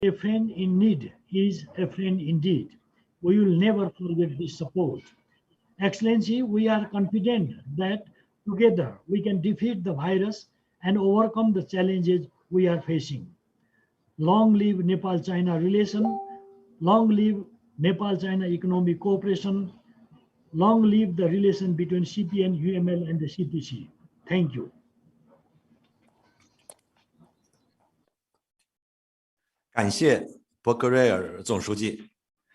A friend in need is a friend indeed. We will never forget this support. Excellency, we are confident that together we can defeat the virus and overcome the challenges we are facing. Long live Nepal-China relation. Long live Nepal-China economic cooperation. Long live the relation between CPN, UML, and the CPC. Thank you. 感谢伯克瑞尔总书记，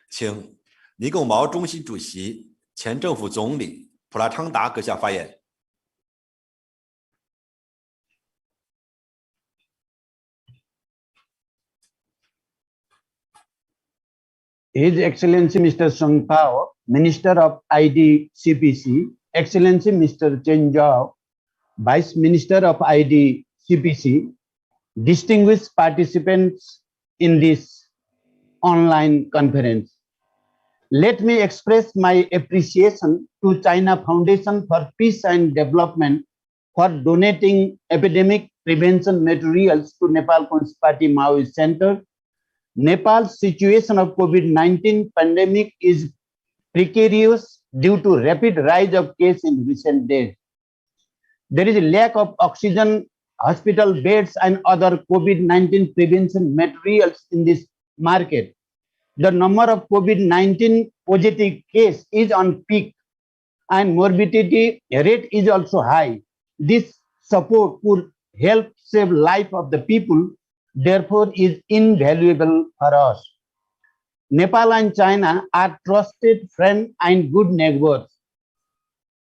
请尼贡毛中心主席、前政府总理普拉昌达阁下发言。His Excellency Mr. Sung Tao, Minister of IDCPC, Excellency Mr. Chen Zhao, Vice Minister of IDCPC, distinguished participants in this online conference. Let me express my appreciation to China Foundation for Peace and Development for donating epidemic prevention materials to Nepal Communist Party Maoist Center. Nepal's situation of COVID-19 pandemic is precarious due to rapid rise of cases in recent days. There is a lack of oxygen, hospital beds, and other COVID-19 prevention materials in this market. The number of COVID-19 positive cases is on peak and morbidity rate is also high. This support would help save life of the people, therefore is invaluable for us. Nepal and China are trusted friends and good neighbors.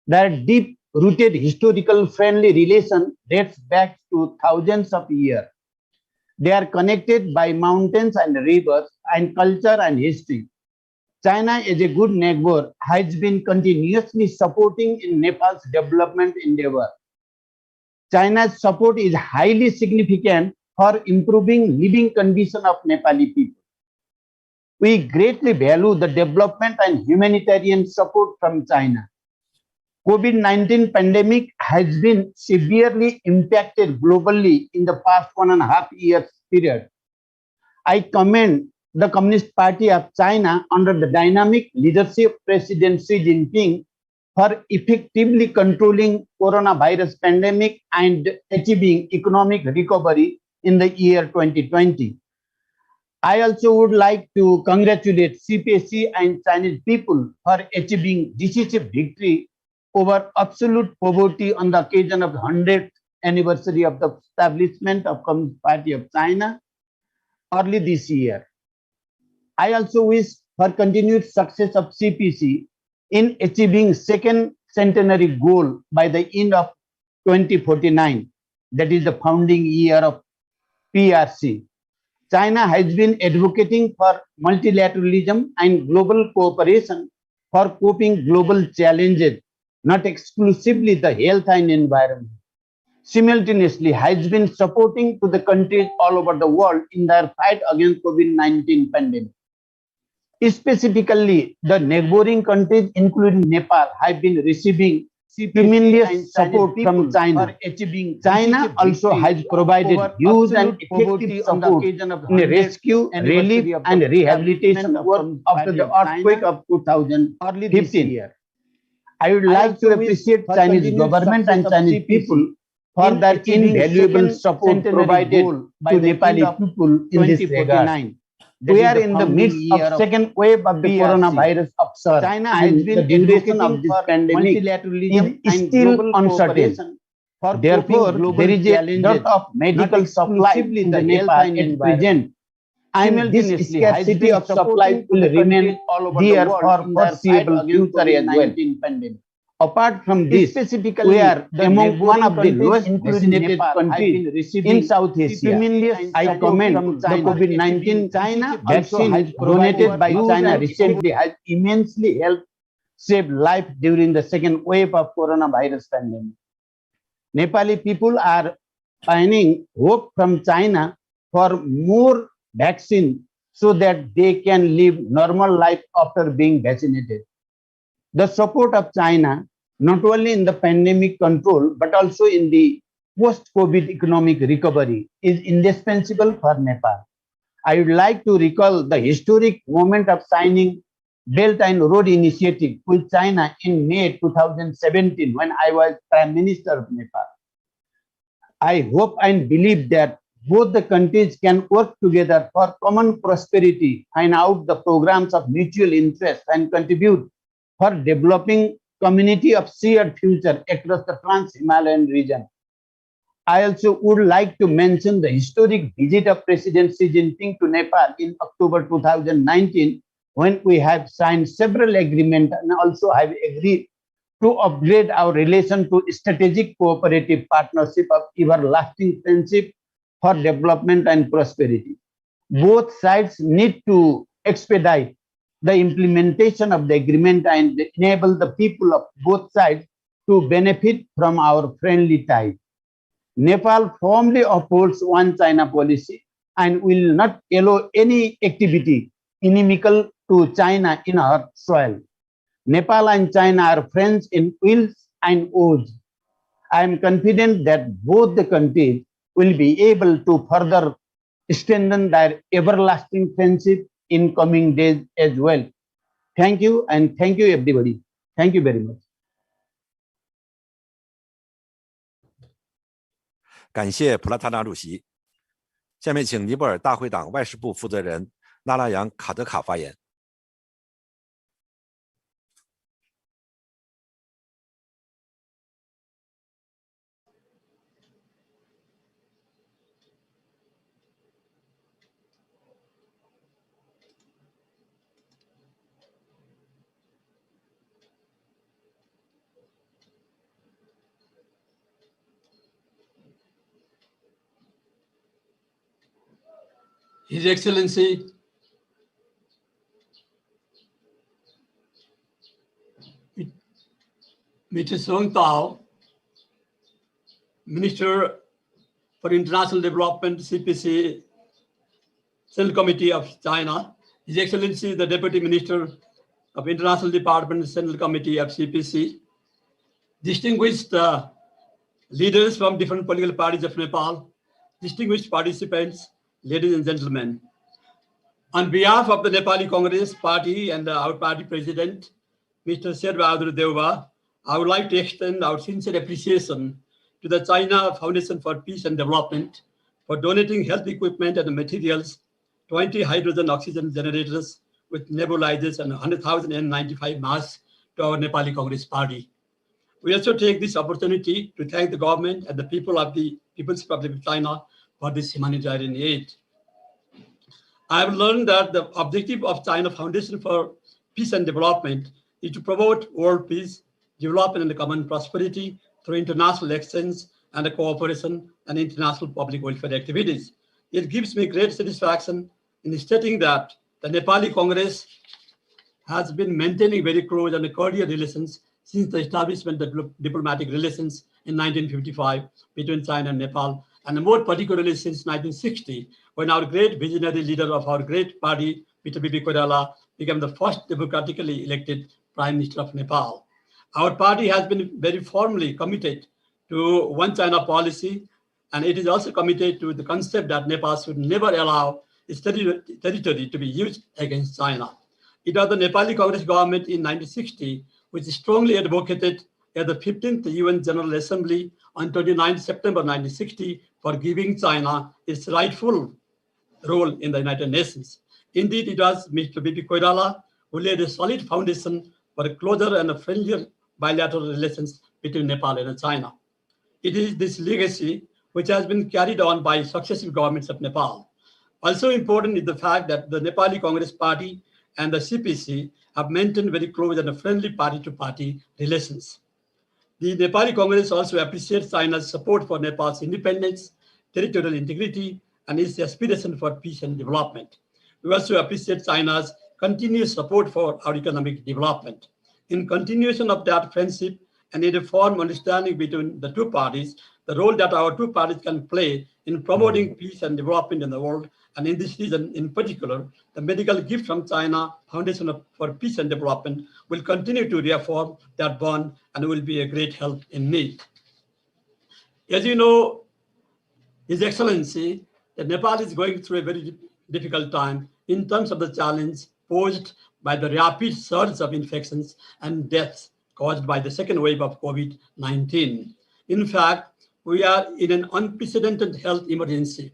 Their deep-rooted historical friendly relation dates back to thousands of years. They are connected by mountains and rivers and culture and history. China, as a good neighbor, has been continuously supporting in Nepal's development endeavor. China's support is highly significant for improving living condition of Nepali people. We greatly value the development and humanitarian support from China. COVID-19 pandemic has been severely impacted globally in the past 1.5 years period. I commend the Communist Party of China under the dynamic leadership of President Xi Jinping for effectively controlling coronavirus pandemic and achieving economic recovery in the year 2020. I also would like to congratulate CPC and Chinese people for achieving decisive victory over absolute poverty on the occasion of the 100th anniversary of the establishment of Communist Party of China early this year. I also wish for continued success of CPC in achieving second centenary goal by the end of 2049, that is the founding year of PRC. China has been advocating for multilateralism and global cooperation for coping global challenges, not exclusively the health and environment. Simultaneously has been supporting to the countries all over the world in their fight against COVID-19 pandemic. Specifically, the neighboring countries, including Nepal, have been receiving tremendous support from China. China also has provided huge and effective support in rescue, relief, and rehabilitation work after the earthquake of 2015. I would like to appreciate Chinese government and Chinese people for their invaluable support provided to Nepali people in this regard. We are in the midst of second wave of the coronavirus upsurge. China has been the duration of this pandemic is still uncertain. Therefore, there is a lot of medical supply in the Nepal at present, and this scarcity of supply will remain there for foreseeable future as well. Apart from this, we are among one of the lowest vaccinated countries in South Asia. I commend the COVID-19 vaccine donated by China recently has immensely helped save life during the second wave of coronavirus pandemic. Nepali people are finding hope from China for more vaccine so that they can live normal life after being vaccinated. The support of China, not only in the pandemic control, but also in the post-COVID economic recovery, is indispensable for Nepal. I would like to recall the historic moment of signing Belt and Road Initiative with China in May 2017 when I was Prime Minister of Nepal. I hope and believe that both the countries can work together for common prosperity, find out the programs of mutual interest, and contribute for developing community of shared future across the Trans-Himalayan region. I also would like to mention the historic visit of President Xi Jinping to Nepal in October 2019, when we have signed several agreements and also have agreed to upgrade our relation to strategic cooperative partnership of everlasting friendship for development and prosperity. Both sides need to expedite the implementation of the agreement and enable the people of both sides to benefit from our friendly ties. Nepal firmly upholds one China policy and will not allow any activity inimical to China in our soil. Nepal and China are friends in wills and oaths. I am confident that both the countries will be able to further strengthen their everlasting friendship in coming days as well. Thank you, and thank you everybody. Thank you very much. 感谢普拉塔纳主席。下面请尼泊尔大会党外事部负责人纳拉扬卡德卡发言。His Excellency Mr. Song Tao, Minister for International Development, CPC, Central Committee of China, His Excellency the Deputy Minister of International Department, Central Committee of CPC, distinguished leaders from different political parties of Nepal, distinguished participants, ladies and gentlemen. On behalf of the Nepali Congress Party and our party president, Mr. Sher Bahadur Deuba, I would like to extend our sincere appreciation to the China Foundation for Peace and Development for donating health equipment and materials, 20 hydrogen oxygen generators with nebulizers and 100,000 N95 masks to our Nepali Congress Party. We also take this opportunity to thank the government and the people of the People's Republic of China for this humanitarian aid. I have learned that the objective of China Foundation for Peace and Development is to promote world peace, development and common prosperity through international exchange and cooperation and international public welfare activities. It gives me great satisfaction in stating that the Nepali Congress has been maintaining very close and cordial relations since the establishment of diplomatic relations in 1955 between China and Nepal, and more particularly since 1960, when our great visionary leader of our great party, Mr. Bibi Koirala, became the first democratically elected Prime Minister of Nepal. Our party has been very firmly committed to one China policy, and it is also committed to the concept that Nepal should never allow its territory to be used against China. It was the Nepali Congress government in 1960 which strongly advocated at the 15th UN General Assembly on 29 September 1960 for giving China its rightful role in the United Nations. Indeed, it was Mr. Bibi Koirala who laid a solid foundation for a closer and a friendlier bilateral relations between Nepal and China. It is this legacy which has been carried on by successive governments of Nepal. Also important is the fact that the Nepali Congress Party and the CPC have maintained very close and friendly party-to-party relations. The Nepali Congress also appreciates China's support for Nepal's independence, territorial integrity, and its aspiration for peace and development. We also appreciate China's continuous support for our economic development. In continuation of that friendship and in a firm understanding between the two parties, the role that our two parties can play in promoting peace and development in the world, and in this region in particular, the medical gift from China Foundation for Peace and Development will continue to reaffirm that bond and will be a great help in need. As you know, His Excellency, that Nepal is going through a very difficult time in terms of the challenge posed by the rapid surge of infections and deaths caused by the second wave of COVID-19. In fact, we are in an unprecedented health emergency.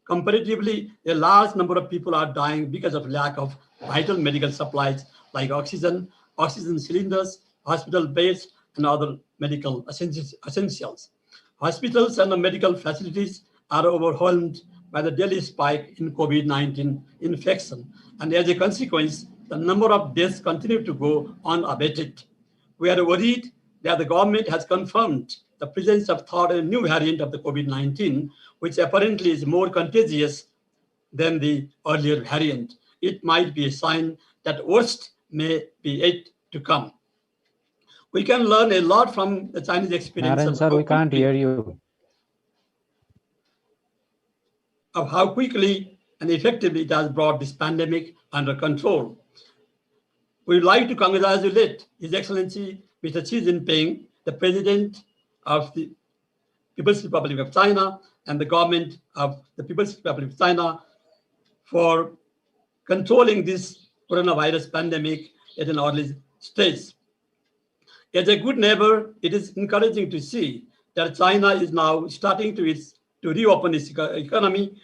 Comparatively, a large number of people are dying because of lack of vital medical supplies like oxygen, oxygen cylinders, hospital beds, and other medical essentials. Hospitals and the medical facilities are overwhelmed by the daily spike in COVID-19 infection, and as a consequence, the number of deaths continue to go unabated. We are worried that the government has confirmed the presence of third and new variant of the COVID-19, which apparently is more contagious than the earlier variant. It might be a sign that worst may be yet to come. We can learn a lot from the Chinese experience Naren sir, we can't hear you. of how quickly and effectively it has brought this pandemic under control. We would like to congratulate His Excellency Mr. Xi Jinping, the President of the People's Republic of China, and the government of the People's Republic of China for controlling this coronavirus pandemic at an early stage. As a good neighbor, it is encouraging to see that China is now starting to reopen its economy,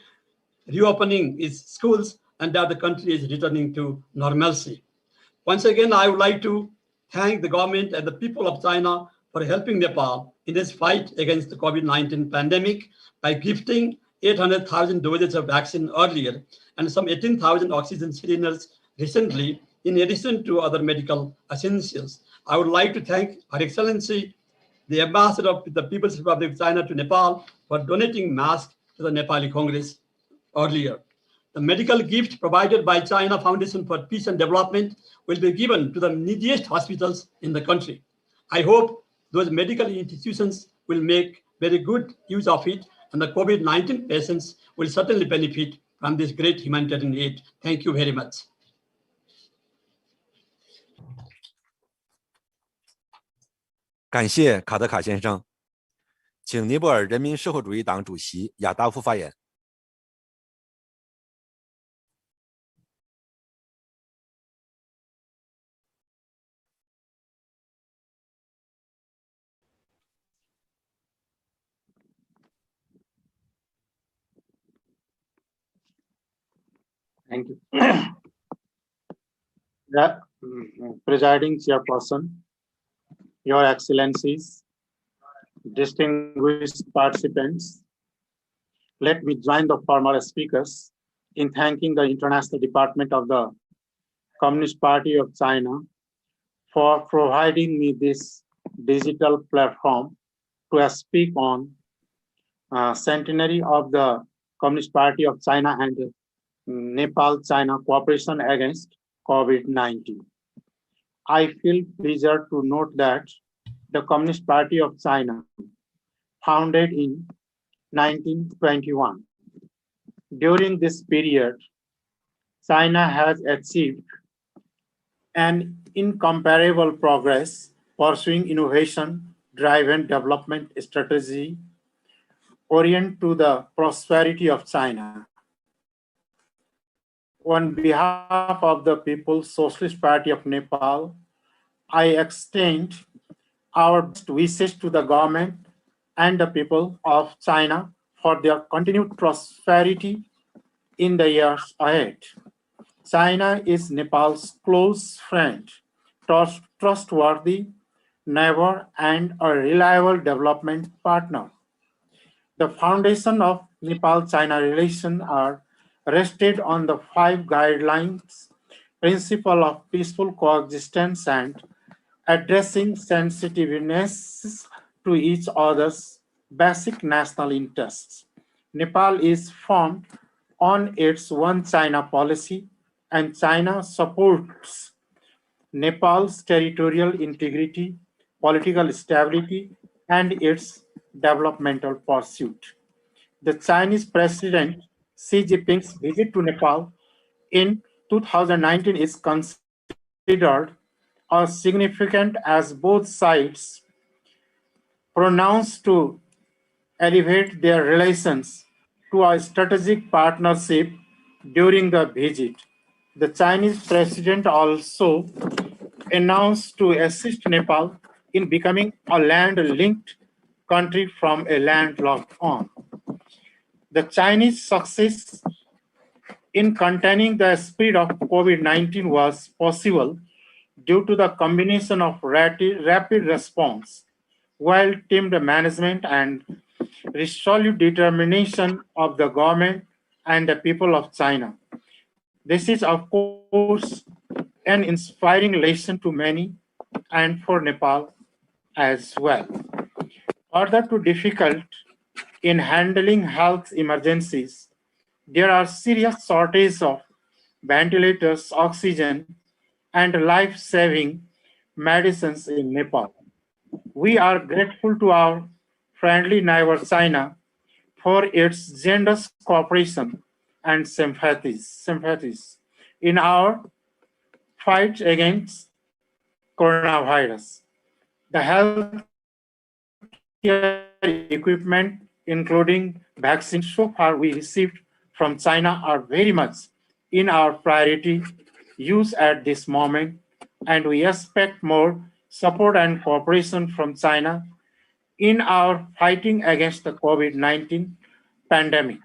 reopening its schools, and that the country is returning to normalcy. Once again, I would like to thank the government and the people of China for helping Nepal in its fight against the COVID-19 pandemic by gifting 800,000 doses of vaccine earlier and some 18,000 oxygen cylinders recently, in addition to other medical essentials. I would like to thank Her Excellency, the Ambassador of the People's Republic of China to Nepal, for donating masks to the Nepali Congress earlier. The medical gift provided by China Foundation for Peace and Development will be given to the neediest hospitals in the country. I hope those medical institutions will make very good use of it, and the COVID-19 patients will certainly benefit from this great humanitarian aid. Thank you very much. 感谢卡德卡先生，请尼泊尔人民社会主义党主席亚达夫发言。Thank you. Presiding Chairperson, Your Excellencies, distinguished participants, let me join the former speakers in thanking the International Department of the Communist Party of China for providing me this digital platform to speak on centenary of the Communist Party of China and Nepal-China cooperation against COVID-19. I feel pleasure to note that the Communist Party of China, founded in 1921. During this period, China has achieved an incomparable progress pursuing innovation-driven development strategy oriented to the prosperity of China. On behalf of the People's Socialist Party of Nepal, I extend our best wishes to the government and the people of China for their continued prosperity in the years ahead. China is Nepal's close friend, trustworthy neighbor, and a reliable development partner. The foundation of Nepal-China relations are rested on the 5 guidelines, principle of peaceful coexistence and addressing sensitiveness to each other's basic national interests. Nepal is formed on its One China policy, and China supports Nepal's territorial integrity, political stability, and its developmental pursuit. The Chinese President Xi Jinping's visit to Nepal in 2019 is considered as significant as both sides pronounced to elevate their relations to a strategic partnership during the visit. The Chinese president also announced to assist Nepal in becoming a land-linked country from a landlocked one. The Chinese success in containing the spread of COVID-19 was possible due to the combination of rapid response, well-teamed management, and resolute determination of the government and the people of China. This is, of course, an inspiring lesson to many and for Nepal as well. Further to difficult in handling health emergencies, there are serious shortages of ventilators, oxygen, and life-saving medicines in Nepal. We are grateful to our friendly neighbor China for its generous cooperation and sympathies in our fight against coronavirus. The healthcare equipment, including vaccines so far we received from China, are very much in our priority use at this moment, and we expect more support and cooperation from China in our fighting against the COVID-19 pandemic.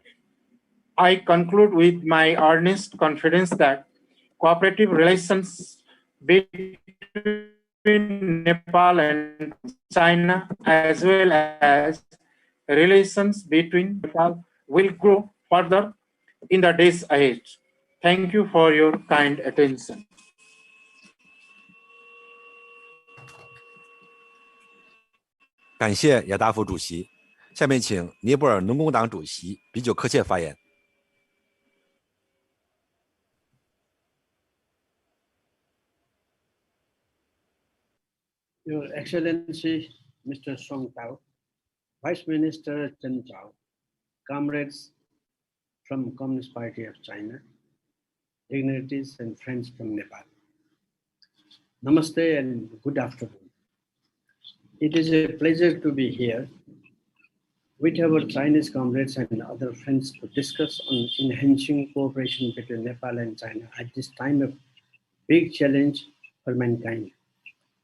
I conclude with my earnest confidence that cooperative relations between Nepal and China, as well as relations between Nepal will grow further in the days ahead. Thank you for your kind attention. 感谢亚达夫主席。下面请尼泊尔农工党主席比久克切发言。Your Excellency, Mr. Song Tao, Vice Minister Chen Zhao, comrades from Communist Party of China, dignitaries and friends from Nepal. Namaste and good afternoon. It is a pleasure to be here with our Chinese comrades and other friends to discuss on enhancing cooperation between Nepal and China at this time of big challenge for mankind.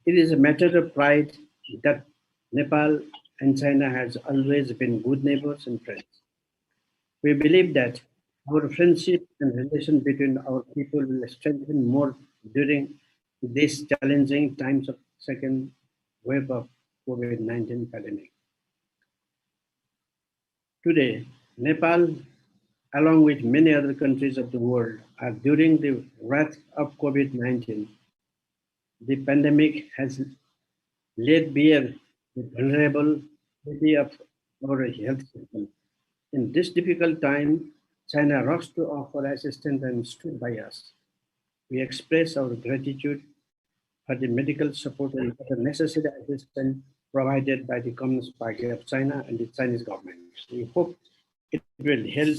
It is a matter of pride that Nepal and China has always been good neighbors and friends. We believe that our friendship and relation between our people will strengthen more during these challenging times of second wave of COVID-19 pandemic. Today, Nepal, along with many other countries of the world, are during the wrath of COVID-19. The pandemic has laid bare the vulnerability of our health system. In this difficult time, China rushed to offer assistance and stood by us. We express our gratitude for the medical support and other necessary assistance provided by the Communist Party of China and the Chinese government. We hope it will help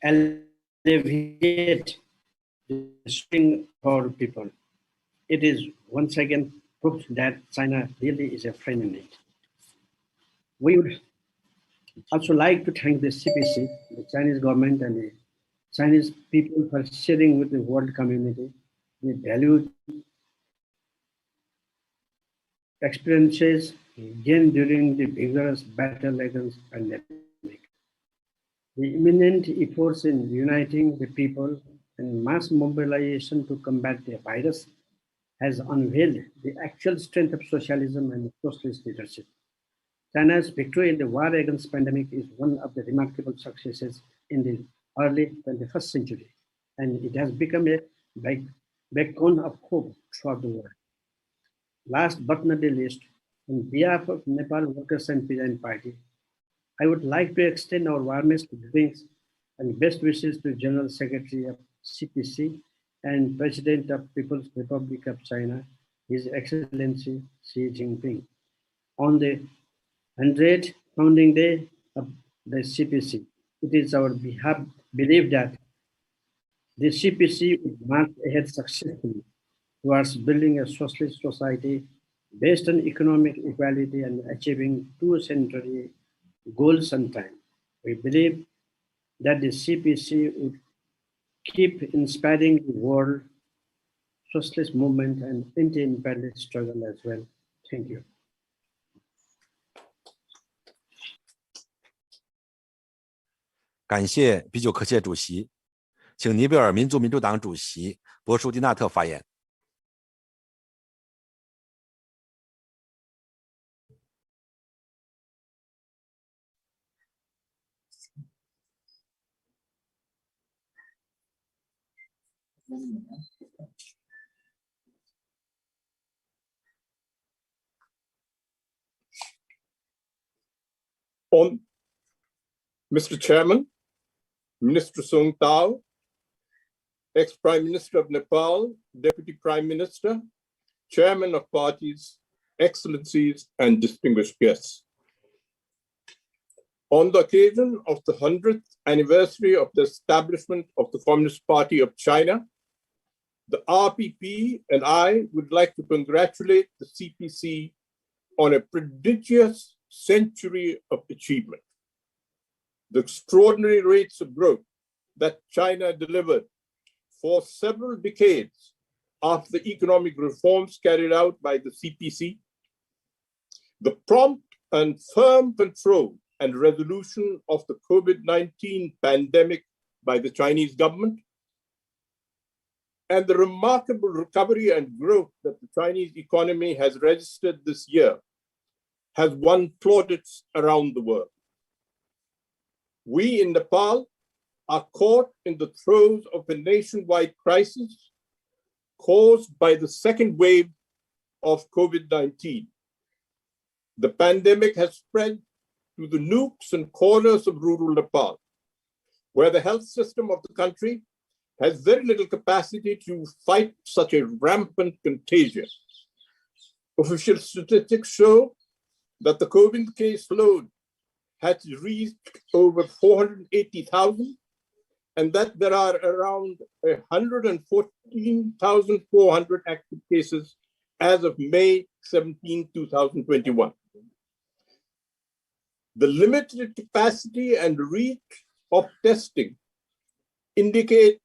alleviate the suffering for people. It is once again proved that China really is a friend in need. We would also like to thank the CPC, the Chinese government, and the Chinese people for sharing with the world community the valued experiences gained during the vigorous battle against pandemic. The imminent efforts in uniting the people and mass mobilization to combat the virus has unveiled the actual strength of socialism and socialist leadership. China's victory in the war against pandemic is one of the remarkable successes in the early 21st century, and it has become a backbone of hope throughout the world. Last but not the least, on behalf of Nepal Workers and Peasant Party, I would like to extend our warmest greetings and best wishes to General Secretary of CPC and President of People's Republic of China, His Excellency Xi Jinping, on the 100th founding day of the CPC. It is our belief that the CPC will march ahead successfully towards building a socialist society based on economic equality and achieving two-century goals on time. We believe that the CPC would keep inspiring the world socialist movement and anti-imperialist struggle as well. Thank you. 感谢比久克谢主席，请尼泊尔民族民主党主席博舒迪纳特发言。Mr. Chairman, Minister Song Tao, ex-Prime Minister of Nepal, Deputy Prime Minister, Chairman of parties, Excellencies, and distinguished guests. On the occasion of the 100th anniversary of the establishment of the Communist Party of China, the RPP and I would like to congratulate the CPC on a prodigious century of achievement. The extraordinary rates of growth that China delivered for several decades after the economic reforms carried out by the CPC, the prompt and firm control and resolution of the COVID-19 pandemic by the Chinese government, and the remarkable recovery and growth that the Chinese economy has registered this year has won plaudits around the world. We in Nepal are caught in the throes of a nationwide crisis caused by the second wave of COVID-19. The pandemic has spread to the nooks and corners of rural Nepal, where the health system of the country has very little capacity to fight such a rampant contagion. Official statistics show that the COVID case load has reached over 480,000, and that there are around 114,400 active cases as of May 17, 2021. The limited capacity and reach of testing indicate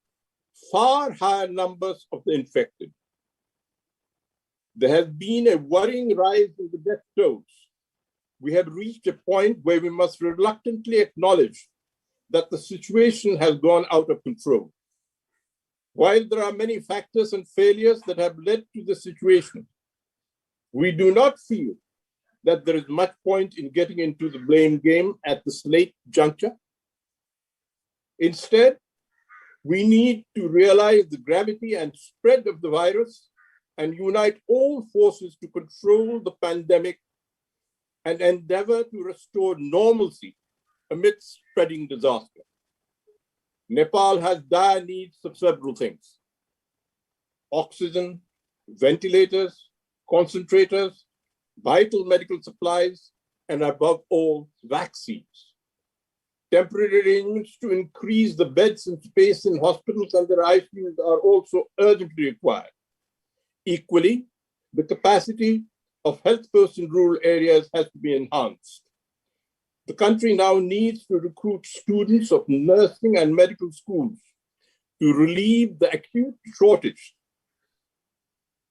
far higher numbers of the infected. There has been a worrying rise in the death tolls. We have reached a point where we must reluctantly acknowledge that the situation has gone out of control. While there are many factors and failures that have led to the situation, we do not feel that there is much point in getting into the blame game at this late juncture. Instead, we need to realize the gravity and spread of the virus and unite all forces to control the pandemic and endeavor to restore normalcy amidst spreading disaster. Nepal has dire needs of several things: oxygen, ventilators, concentrators, vital medical supplies, and above all, vaccines. Temporary arrangements to increase the beds and space in hospitals and their ICUs are also urgently required. Equally, the capacity of health posts in rural areas has to be enhanced. The country now needs to recruit students of nursing and medical schools to relieve the acute shortage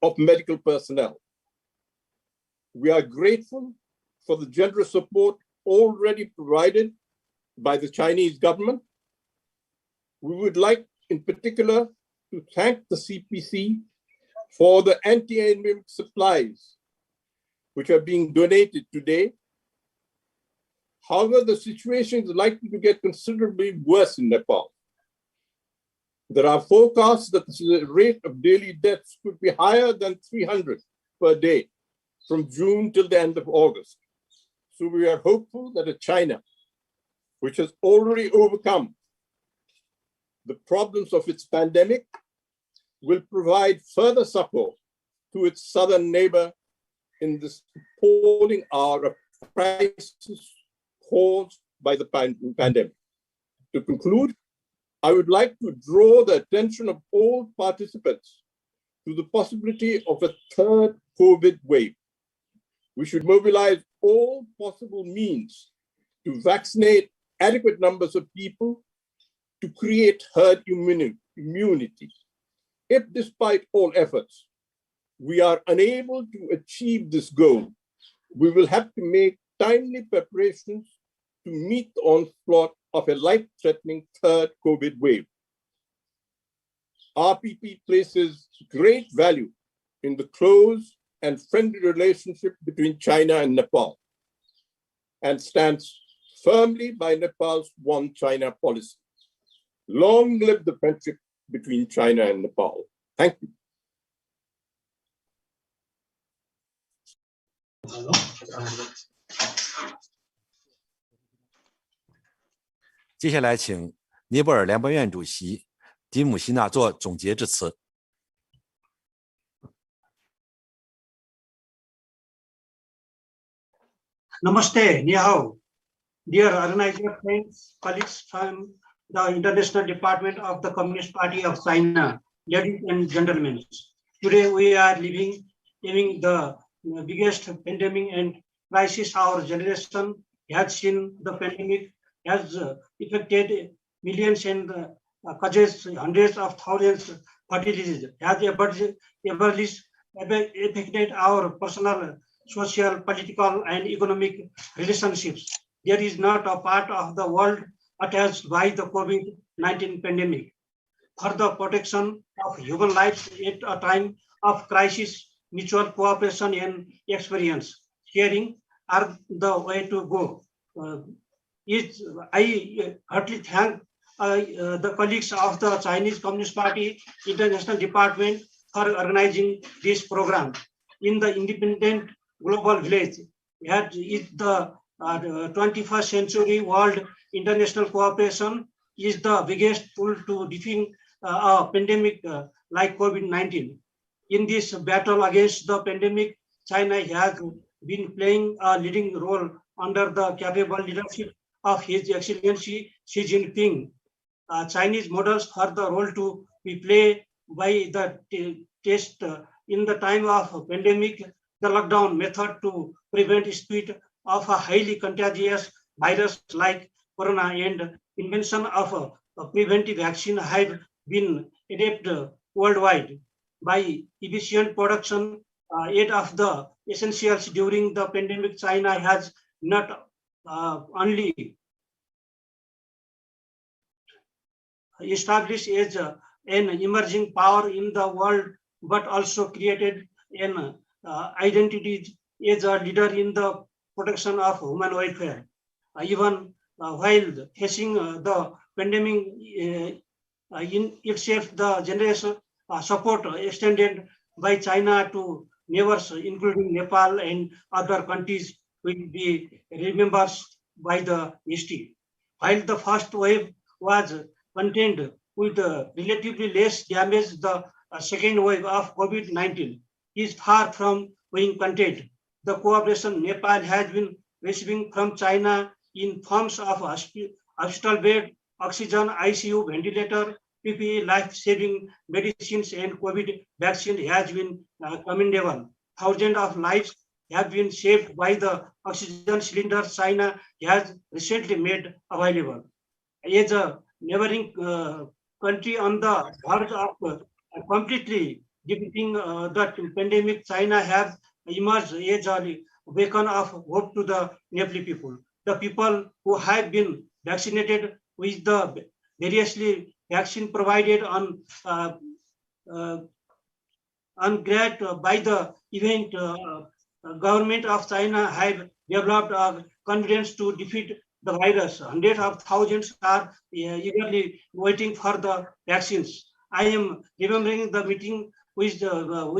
of medical personnel. We are grateful for the generous support already provided by the Chinese government. We would like, in particular, to thank the CPC for the anti-endemic supplies which are being donated today. However, the situation is likely to get considerably worse in Nepal. There are forecasts that the rate of daily deaths could be higher than 300 per day from June till the end of August. So we are hopeful that China, which has already overcome the problems of its pandemic, will provide further support to its southern neighbor in this appalling hour of crisis caused by the pandemic. To conclude, I would like to draw the attention of all participants to the possibility of a third COVID wave. We should mobilize all possible means to vaccinate adequate numbers of people to create herd immunity. immunity. If despite all efforts, we are unable to achieve this goal, we will have to make timely preparations to meet the onslaught of a life-threatening third COVID wave. RPP places great value in the close and friendly relationship between China and Nepal and stands firmly by Nepal's One China policy. Long live the friendship between China and Nepal. Thank you. 接下来，请尼泊尔联邦院主席迪姆希纳做总结致辞。Namaste, ni hao. Dear organizer friends, colleagues from the International Department of the Communist Party of China, ladies and gentlemen. Today we are living the biggest pandemic and crisis our generation has seen. The pandemic has affected millions and causes hundreds of thousands fatalities, has affected our personal, social, political, and economic relationships. There is not a part of the world attached by the COVID-19 pandemic. For the protection of human lives at a time of crisis, mutual cooperation and experience sharing are the way to go. I heartily thank the colleagues of the Chinese Communist Party International Department for organizing this program. In the independent global village, that is the 21st century world international cooperation is the biggest tool to defeat a pandemic like COVID-19. In this battle against the pandemic, China has been playing a leading role under the capable leadership of His Excellency Xi Jinping. Chinese models for the role to be played by the test in the time of pandemic, the lockdown method to prevent spread of a highly contagious virus like corona and invention of a preventive vaccine have been adapted worldwide. By efficient production aid of the essentials during the pandemic, China has not only established as an emerging power in the world, but also created an identity as a leader in the protection of human welfare. Even while facing the pandemic in itself, the generous support extended by China to neighbors, including Nepal and other countries, will be remembered by the history. While the first wave was contained with relatively less damage, the second wave of COVID-19 is far from being contained. The cooperation Nepal has been receiving from China in forms of hospital bed, oxygen, ICU, ventilator, PPE, life-saving medicines, and COVID vaccine has been commendable. Thousands of lives have been saved by the oxygen cylinders China has recently made available. As a neighboring country on the verge of completely defeating the pandemic, China has emerged as a beacon of hope to the Nepali people. The people who have been vaccinated with the variously vaccine provided on grant by the event government of China have developed confidence to defeat the virus. Hundreds of thousands are eagerly waiting for the vaccines. I am remembering the meeting with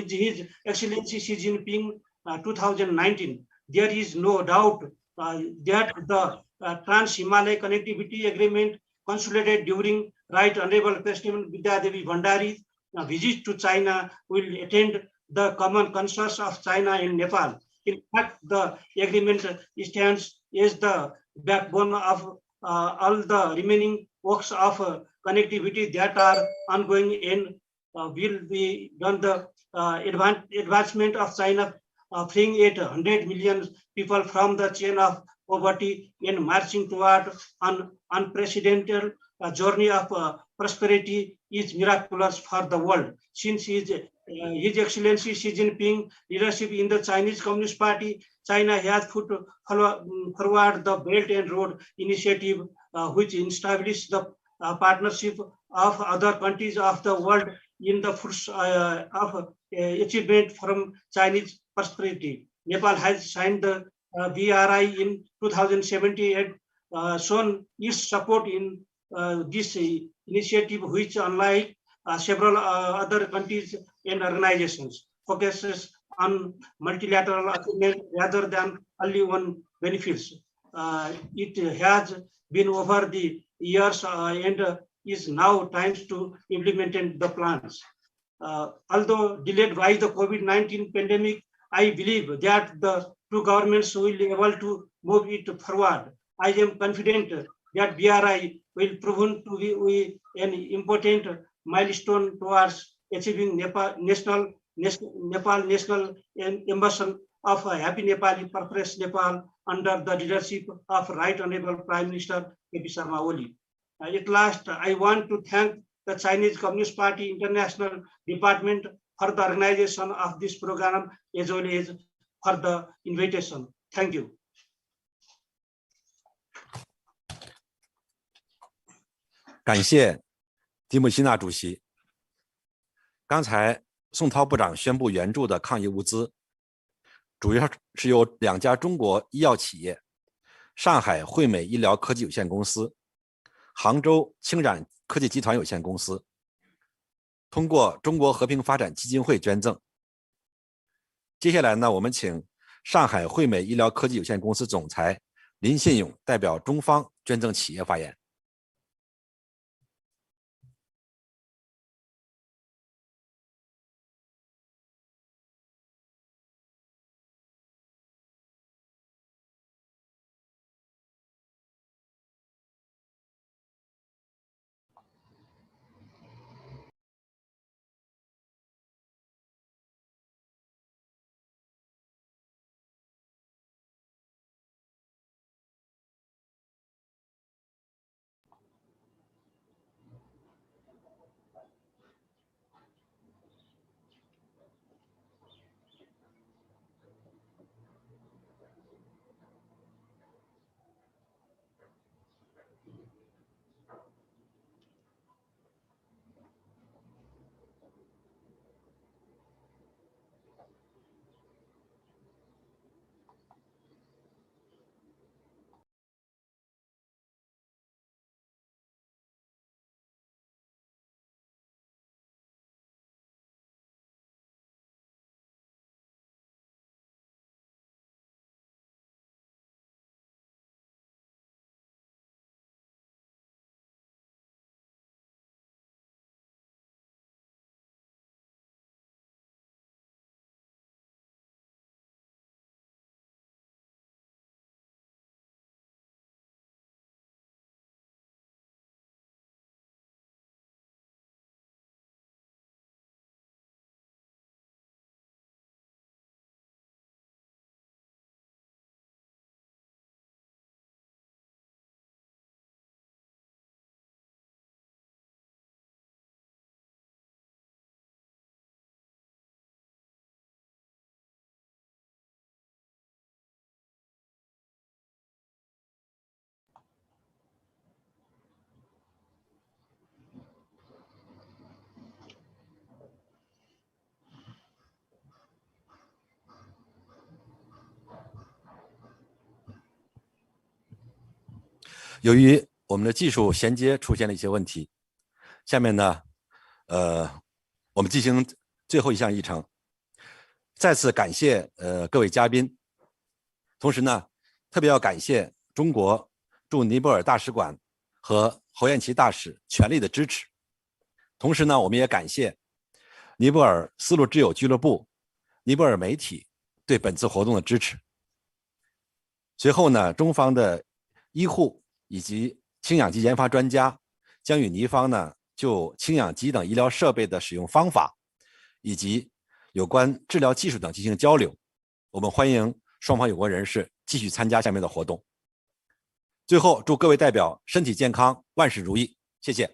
His Excellency Xi Jinping 2019. There is no doubt that the Trans-Himalaya Connectivity Agreement consolidated during Right Honorable President Vidyadevi Bhandari's visit to China will attend the common concerns of China and Nepal. In fact, the agreement stands as the backbone of all the remaining works of connectivity that are ongoing and will be done the advancement of China, freeing 800 million people from the chain of poverty and marching toward an unprecedented journey of prosperity is miraculous for the world. Since His Excellency Xi Jinping leadership in the Chinese Communist Party, China has put forward the Belt and Road Initiative, which established the partnership of other countries of the world in the first of achievement from Chinese prosperity. Nepal has signed the BRI in 2017 and shown its support in this initiative, which unlike several other countries and organizations focuses on multilateral achievement rather than only one benefits. It has been over the years and is now time to implement the plans. Although delayed by the COVID-19 pandemic, I believe that the two governments will be able to move it forward. I am confident that BRI will prove to be an important milestone towards achieving Nepal national ambition of a happy Nepali, prosperous Nepal under the leadership of Right Honorable Prime Minister K.P. Sharma Oli. At last, I want to thank the Chinese Communist Party International Department for the organization of this program as well as for the invitation. Thank you. 感谢蒂姆希纳主席。刚才宋涛部长宣布援助的抗疫物资，主要是由2家中国医药企业上海惠美医疗科技有限公司、杭州清染科技集团有限公司通过中国和平发展基金会捐赠。接下来呢，我们请上海惠美医疗科技有限公司总裁林信勇代表中方捐赠企业发言。由于我们的技术衔接出现了一些问题，下面呢，我们进行最后一项议程。再次感谢各位嘉宾，同时呢，特别要感谢中国驻尼泊尔大使馆和侯彦奇大使全力的支持。同时呢，我们也感谢尼泊尔丝路之友俱乐部、尼泊尔媒体对本次活动的支持。随后呢，中方的医护以及氢氧机研发专家将与尼方呢就氢氧机等医疗设备的使用方法以及有关治疗技术等进行交流。我们欢迎双方有关人士继续参加下面的活动。最后，祝各位代表身体健康，万事如意。谢谢。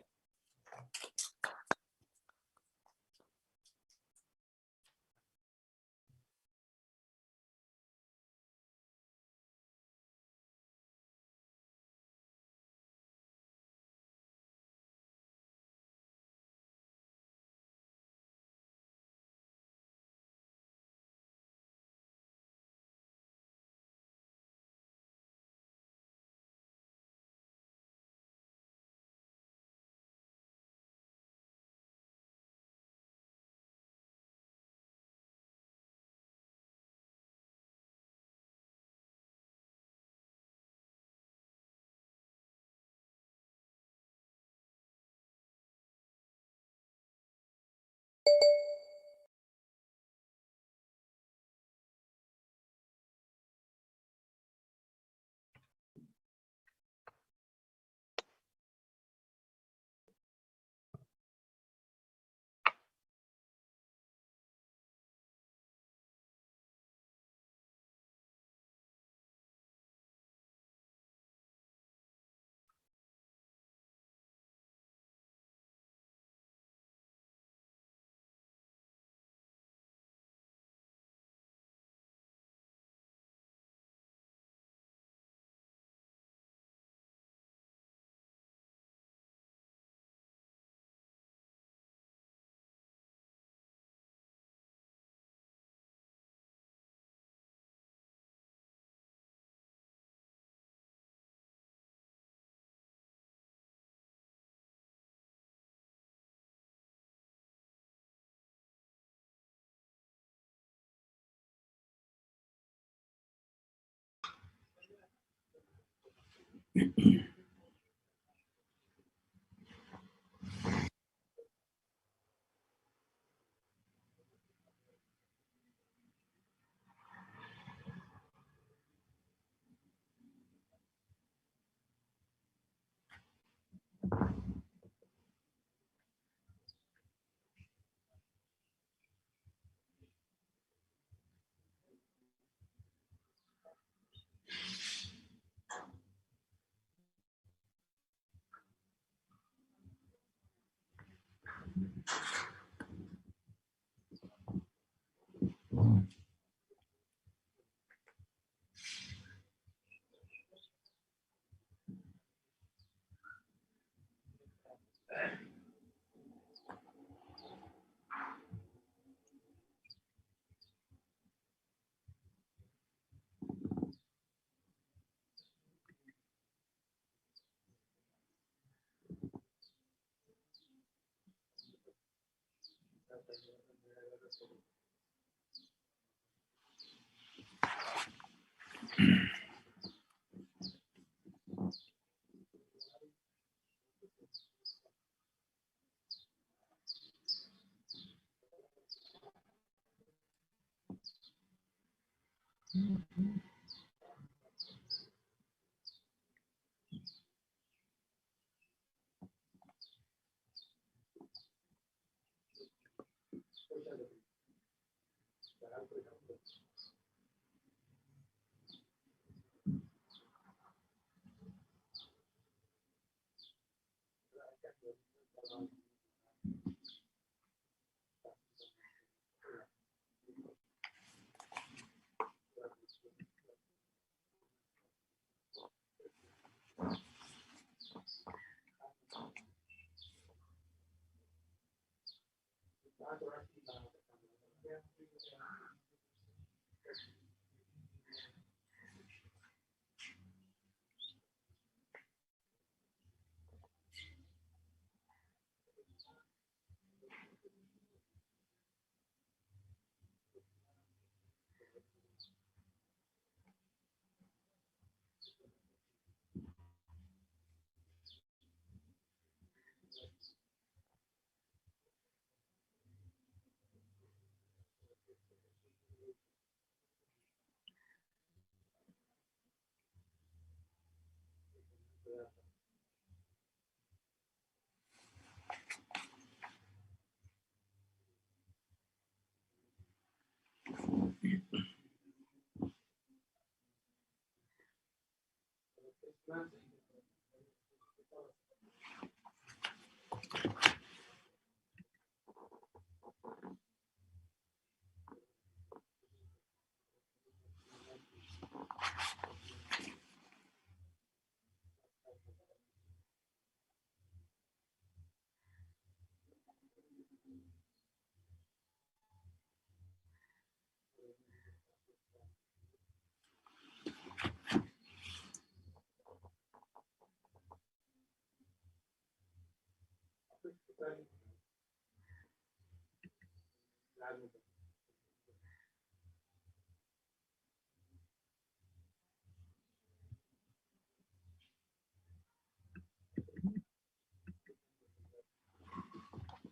Right.